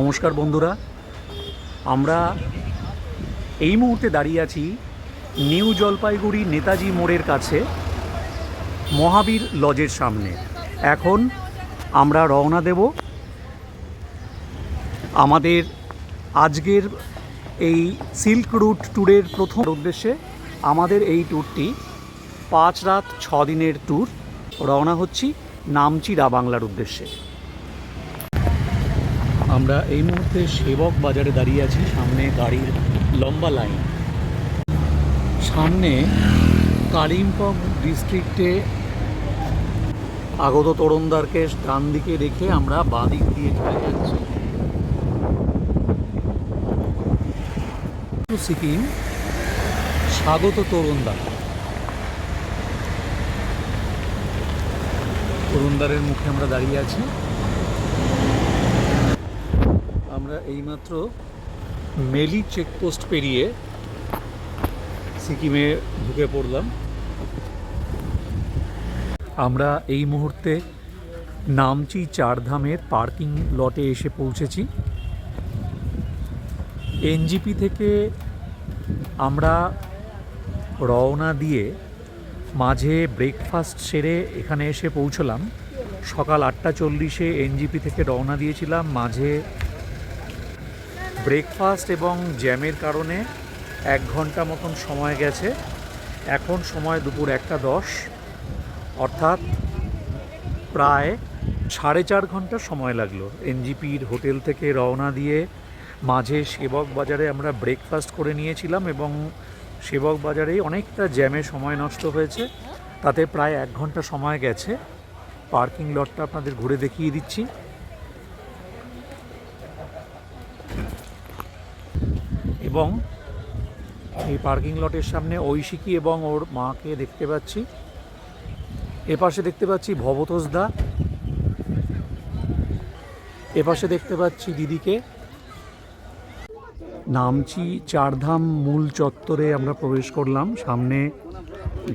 নমস্কার বন্ধুরা, আমরা এই মুহূর্তে দাঁড়িয়ে আছি নিউ জলপাইগুড়ি নেতাজি মোড়ের কাছে মহাবীর লজের সামনে। এখন আমরা রওনা দেব আমাদের আজকের এই সিল্ক রুট ট্যুরের প্রথম উদ্দেশ্যে। আমাদের এই ট্যুরটি 5 রাত 6 দিনের ট্যুর। রওনা হচ্ছি নামচি বাংলার উদ্দেশ্যে। আমরা এই মুহূর্তে সেবক বাজারে দাঁড়িয়ে আছি, সামনে গাড়ির লম্বা লাইন। সামনে কালিম্পং ডিস্ট্রিক্টে আগত তরুণদারকে ডান দিকে রেখে আমরা বাঁ দিক দিয়ে চলে যাচ্ছি সিকিম। স্বাগত তরুণদারের মুখে আমরা দাঁড়িয়ে আছি। আমরা এইমাত্র মেলি চেকপোস্ট পেরিয়ে সিকিমে ঢুকে পড়লাম। আমরা এই মুহূর্তে নামচি চারধামের পার্কিং লটে এসে পৌঁছেছি। এনজিপি থেকে আমরা রওনা দিয়ে মাঝে ব্রেকফাস্ট সেরে এখানে এসে পৌঁছলাম। সকাল 8:40 এনজিপি থেকে রওনা দিয়েছিলাম। মাঝে ব্রেকফাস্ট এবং জ্যামের কারণে 1 ঘন্টা মতন সময় গেছে। এখন সময় দুপুর 1:10, অর্থাৎ প্রায় 4.5 ঘন্টা সময় লাগলো। এনজিপির হোটেল থেকে রওনা দিয়ে মাঝে সেবক বাজারে আমরা ব্রেকফাস্ট করে নিয়েছিলাম এবং সেবক বাজারেই অনেকটা জ্যামে সময় নষ্ট হয়েছে, তাতে প্রায় 1 ঘন্টা সময় গেছে। পার্কিং লটটা আপনাদের ঘুরে দেখিয়ে দিচ্ছি। এবং এই পার্কিং লটের সামনে ঐশিকী এবং ওর মাকে দেখতে পাচ্ছি। এপাশে দেখতে পাচ্ছি ভবতোষদা, এপাশে দেখতে পাচ্ছি দিদিকে। নামচি চারধাম মূল চত্বরে আমরা প্রবেশ করলাম। সামনে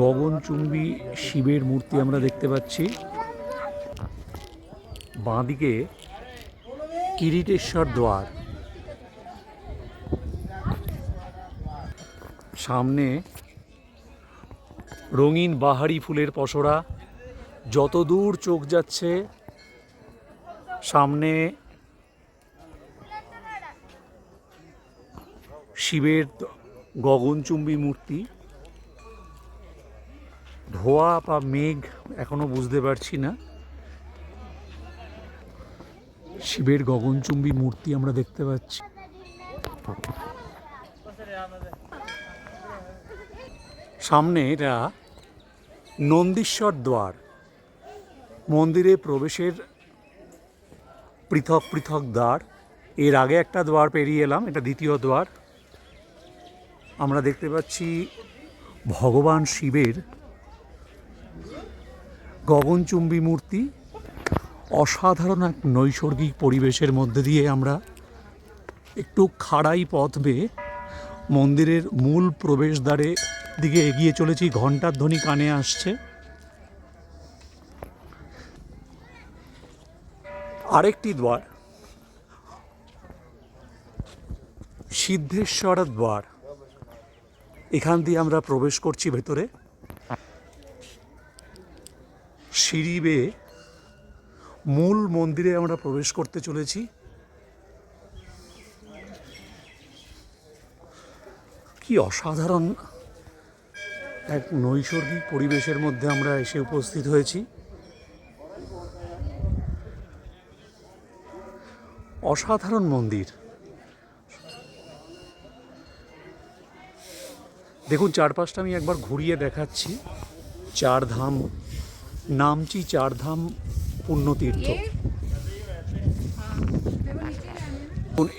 গগনচুম্বী শিবের মূর্তি আমরা দেখতে পাচ্ছি। বাঁদিকে কিরিটেশ্বর দ্বার, সামনে রঙিন বাহারি ফুলের পসরা। যত দূর চোখ যাচ্ছে সামনে শিবের গগনচুম্বী মূর্তি। ধোয়া বা মেঘ এখনো বুঝতে পারছি না। শিবের গগনচুম্বী মূর্তি আমরা দেখতে পাচ্ছি। সামনে এটা নন্দীশ্বর দ্বার। মন্দিরে প্রবেশের পৃথক পৃথক দ্বার। এর আগে একটা দ্বার পেরিয়ে এলাম, এটা দ্বিতীয় দ্বার। আমরা দেখতে পাচ্ছি ভগবান শিবের গগনচুম্বী মূর্তি। অসাধারণ এক নৈসর্গিক পরিবেশের মধ্যে দিয়ে আমরা একটু খাড়াই পথ বেয়ে মন্দিরের মূল প্রবেশদ্বারে দিকে এগিয়ে চলেছি। ঘণ্টার ধ্বনি কানে আসছে। আরেকটি দ্বার সিদ্ধেশ্বর দ্বার, এখান দিয়ে আমরা প্রবেশ করছি ভেতরে। সিঁড়ি বেয়ে মূল মন্দিরে আমরা প্রবেশ করতে চলেছি। কি অসাধারণ এক নৈসর্গিক পরিবেশের মধ্যে আমরা এসে উপস্থিত হয়েছি। অসাধারণ মন্দির। দেখুন চারপাশটা আমি একবার ঘুরিয়ে দেখাচ্ছি। চারধাম, নামচি চারধাম পুণ্যতীর্থ।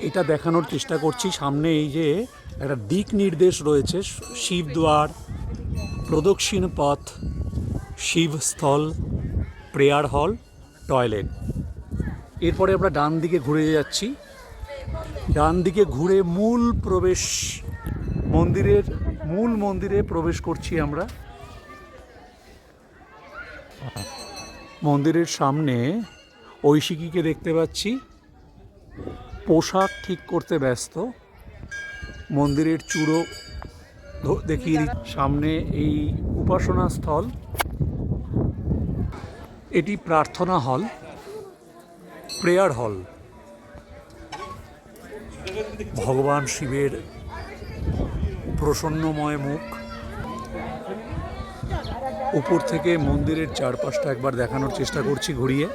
এটা দেখানোর চেষ্টা করছি। সামনে এই যে একটা দিক নির্দেশ রয়েছে, শিবদ্বার, প্রদক্ষিণ পথ, শিবস্থল, প্রেয়ার হল, টয়লেট। এরপরে আমরা ডান দিকে ঘুরে যাচ্ছি। ডান দিকে ঘুরে মূল মন্দিরে প্রবেশ করছি আমরা। মন্দিরের সামনে ঐশিকীকে দেখতে পাচ্ছি। পোশাক ঠিক করতে ব্যস্ত। মন্দিরের চূড়ো দেখিয়ে সামনে এই উপাসনা স্থল, এটি প্রার্থনা হল, প্রেয়ার হল। ভগবান শিবের প্রসন্নময় মুখ। উপর থেকে মন্দিরের চারপাশটা একবার দেখানোর চেষ্টা করছি ঘুরিয়ে।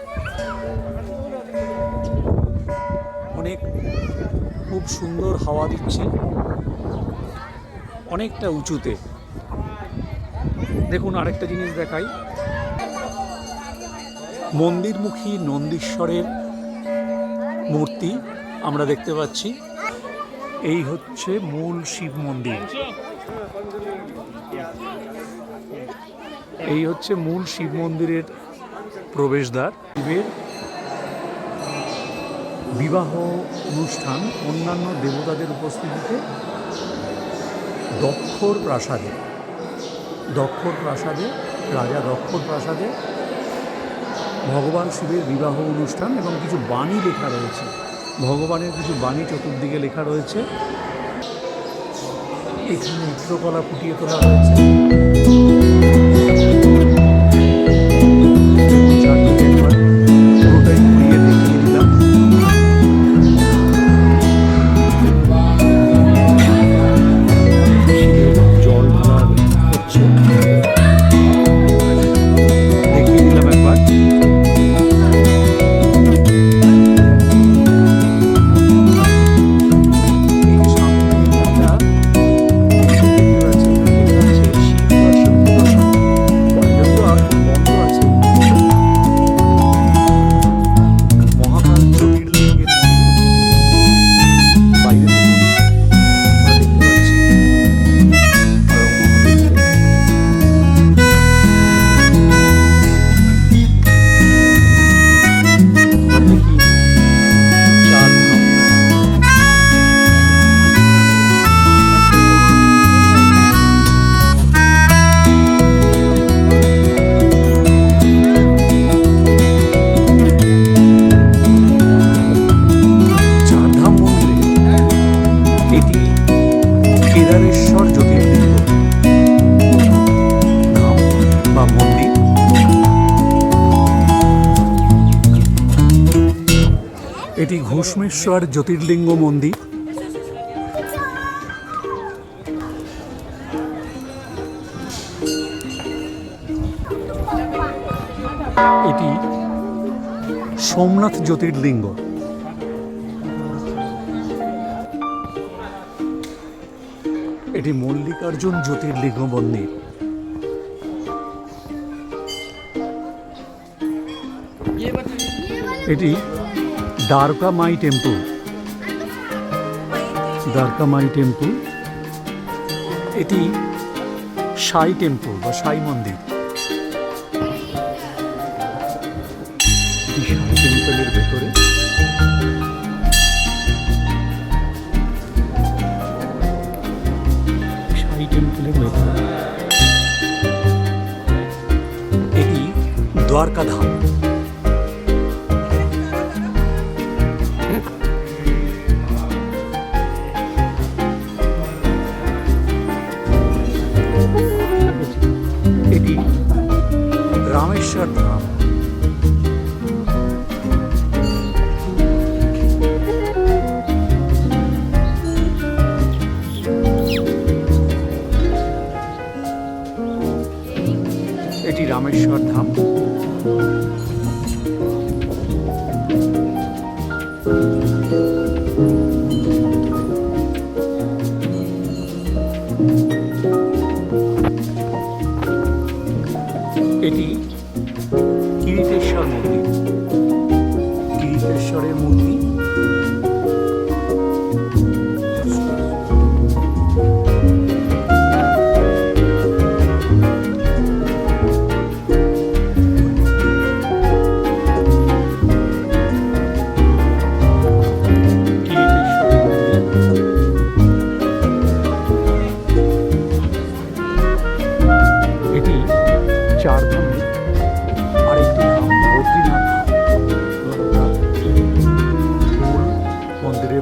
অনেক খুব সুন্দর হাওয়া দিচ্ছে, অনেকটা উঁচুতে। দেখুন আরেকটা জিনিস দেখাই, মন্দিরমুখী নন্দীশ্বরের মূর্তি আমরা দেখতে পাচ্ছি। এই হচ্ছে মূল শিব মন্দির, এই হচ্ছে মূল শিব মন্দিরের প্রবেশদ্বার। শিবের বিবাহ অনুষ্ঠান অন্যান্য দেবতাদের উপস্থিতিতে দক্ষর প্রাসাদে, রাজা দক্ষর প্রাসাদে ভগবান শিবের বিবাহ অনুষ্ঠান এবং কিছু বাণী লেখা রয়েছে। ভগবানের কিছু বাণী চতুর্দিকে লেখা রয়েছে। এখানে চিত্রকলা ফুটিয়ে তোলা হয়েছে। পুরোটাই ঘুরিয়ে দেখিয়ে দিলাম। জল ঢালা হচ্ছে, দেখিয়ে দিলাম একবার। কেদারেশ্বর জ্যোতির্লিঙ্গ ধাম বা মন্দির। এটি ঘুষ্মেশ্বর জ্যোতির্লিঙ্গ মন্দির। এটি সোমনাথ জ্যোতির্লিঙ্গ। এটি মল্লিকার্জুন জ্যোতির্লিঙ্গ মন্দির। এটি দ্বারকা মাই টেম্পল, এটি সাই টেম্পল বা সাই মন্দির। সাই টেম্পলের ভেতরে এটি দ্বারকা ধাম। এটি রামেশ্বর ধাম। এটি রামেশ্বর ধাম। এটি কিরিটেশ্বর মন্দির, কিরিটেশ্বরের মূর্তি। মন্দিরের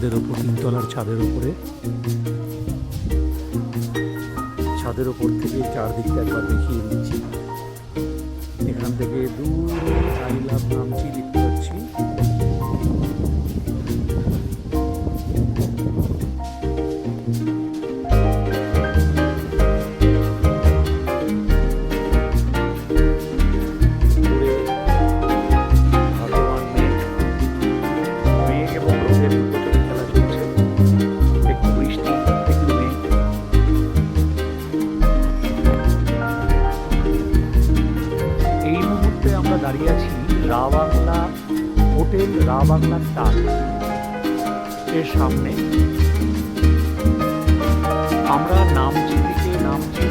ছাদের ওপর, তিনতলার ছাদের ওপরে। ছাদের ওপর থেকে চারদিকটা একবার দেখিয়ে দিচ্ছি। এখান থেকে দূরে আই লাভ নামচি দেখতে পাচ্ছি। দাঁড়িয়ে আছি রাবাংলা হোটেল, রাবাংলা স্টার এর সামনে। আমরা নামচি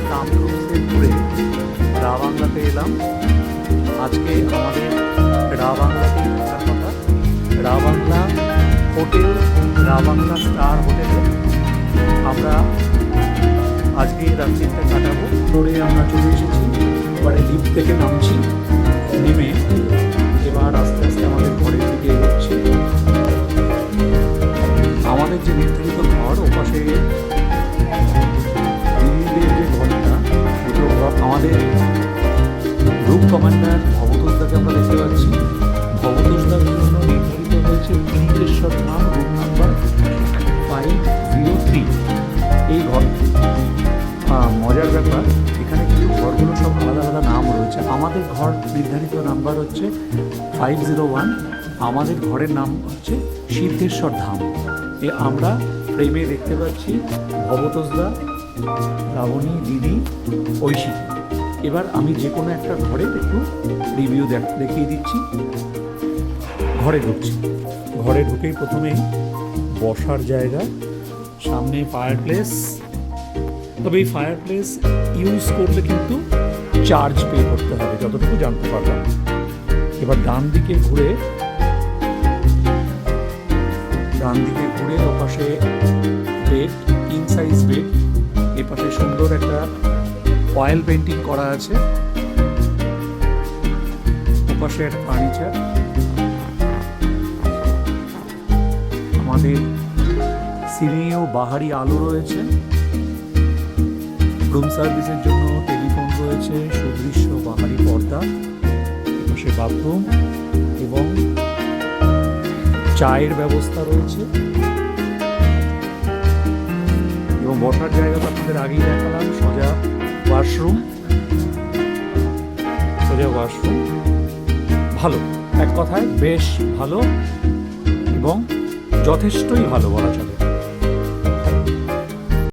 সামরুমসে ঘুরে রাবাংলাতে এলাম। আজকে আমাদের রাবাংলাতেই থাকার কথা। রাবাংলা হোটেল, রাবাংলা স্টার হোটেলে আমরা আজকে রাত্রিটা কাটাবো। ধরে আমরা চলে এসেছি, এবারে লিফট থেকে নামছি। নেমে এবার আস্তে আস্তে আমাদের ঘরের দিকে এগোচ্ছি। আমাদের যে নির্ধারিত ঘর, ওপাশে দিদিদের যে ঘরটা, দুটো ঘর, আমাদের গ্রুপ কমান্ডার ভবতোষদাকে আমরা দেখতে পাচ্ছি। ভবতোষদার জন্য নির্ধারিত হয়েছে ত্রিকেশ্বর ধাম, রুম নাম্বার 503। এই ঘর মজার ব্যাপার, এখানে কিন্তু ঘরগুলো সব আলাদা আলাদা নাম রয়েছে। আমাদের ঘর নির্ধারিত নাম্বার হচ্ছে 501। আমাদের ঘরের নাম হচ্ছে সিদ্ধেশ্বর ধাম। আমরা ফ্রেমে দেখতে পাচ্ছি ভবতোষদা, লাবণী, দিদি, ঐশী। এবার আমি যে কোনো একটা ঘরের একটু রিভিউ দেখিয়ে দিচ্ছি। ঘরে ঢুকছি। ঘরে ঢুকেই প্রথমেই বসার জায়গা, সামনে ফায়ার প্লেস। তবে এই ফায়ার প্লেস ইউজ করলে কিন্তু চার্জ পে করতে হবে, যতটুকু জানতে পারলাম। এবার ডান দিকে ঘুরে ওপাশে বেড, কিং সাইজ বেড। এপাশে সুন্দর একটা অয়েল পেন্টিং করা আছে। ওপাশে একটা ফার্নিচার। আমাদের সিলিংয়ে ও বাহারি আলো রয়েছে। রুম সার্ভিসের জন্য টেলিফোন রয়েছে, সুদৃশ্য বাহারি পর্দা, পাশে বাথরুম এবং চায়ের ব্যবস্থা রয়েছে। এবং বসার জায়গাটা আপনাদের আগেই দেখালাম, সোজা ওয়াশরুম। ভালো, এক কথায় বেশ ভালো এবং যথেষ্টই ভালো বলা চলে।